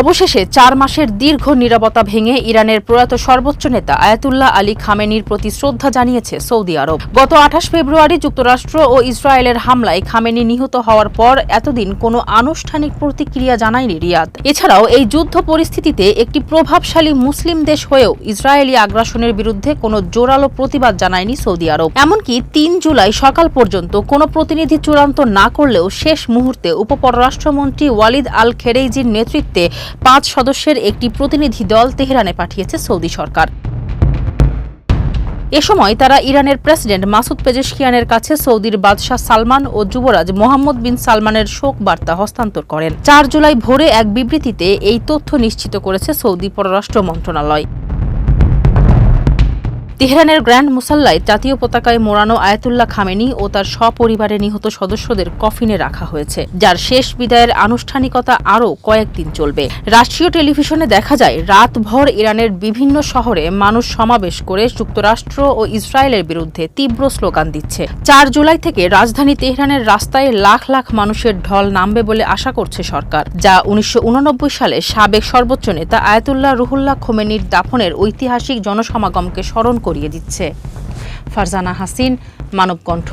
অবশেষে ৪ মাসের দীর্ঘ নীরবতা ভেঙে ইরানের প্রয়াত সর্বোচ্চ নেতা আয়াতুল্লাহ আলী খামেনির প্রতি শ্রদ্ধা জানিয়েছে সৌদি আরব। গত ২৮ ফেব্রুয়ারি যুক্তরাষ্ট্র ও ইসরায়েলের হামলায় খামেনি নিহত হওয়ার পর এতদিন কোনো আনুষ্ঠানিক প্রতিক্রিয়া জানায়নি রিয়াদ। এছাড়াও এই যুদ্ধ পরিস্থিতিতে একটি প্রভাবশালী মুসলিম দেশ হয়েও ইসরায়েলি আগ্রাসনের বিরুদ্ধে কোনো জোরালো প্রতিবাদ জানায়নি সৌদি আরব। এমনকি ৩ জুলাই সকাল পর্যন্ত কোনো প্রতিনিধি চূড়ান্ত না করলেও শেষ মুহূর্তে উপপররাষ্ট্রমন্ত্রী ওয়ালিদ আল খেরেইজির নেতৃত্বে ৫ সদস্যের একটি প্রতিনিধি দল তেহরানে পাঠিয়েছে সৌদি সরকার। এ সময় তারা ইরানের প্রেসিডেন্ট মাসুদ পেজেশকিয়ানের কাছে সৌদির বাদশাহ সালমান ও যুবরাজ মোহাম্মদ বিন সালমানের শোক বার্তা হস্তান্তর করেন। ৪ জুলাই ভোরে এক বিবৃতিতে এই তথ্য নিশ্চিত করেছে সৌদি পররাষ্ট্র মন্ত্রণালয়। তেহরানের গ্র্যান্ড মুসাল্লায় জাতীয় পতাকায় মোড়ানো আয়াতুল্লাহ খামেনি ও তার সপরিবারে নিহত সদস্যদের কফিনে রাখা হয়েছে, যার শেষ বিদায়ের আনুষ্ঠানিকতা আরও কয়েকদিন চলবে। রাষ্ট্রীয় টেলিভিশনে দেখা যায় রাতভর ইরানের বিভিন্ন শহরে মানুষ সমাবেশ করে যুক্তরাষ্ট্র ও ইসরায়েলের বিরুদ্ধে তীব্র স্লোগান দিচ্ছে। ৪ জুলাই থেকে রাজধানী তেহরানের রাস্তায় লাখ লাখ মানুষের ঢল নামবে বলে আশা করছে সরকার, যা ১৯৮৯ সালে সাবেক সর্বোচ্চ নেতা আয়াতুল্লাহ রুহুল্লাহ খোমেনির দাফনের ঐতিহাসিক জনসমাগমকে স্মরণ করিয়ে দিচ্ছে। ফারজানা হাসিন, মানবকণ্ঠ।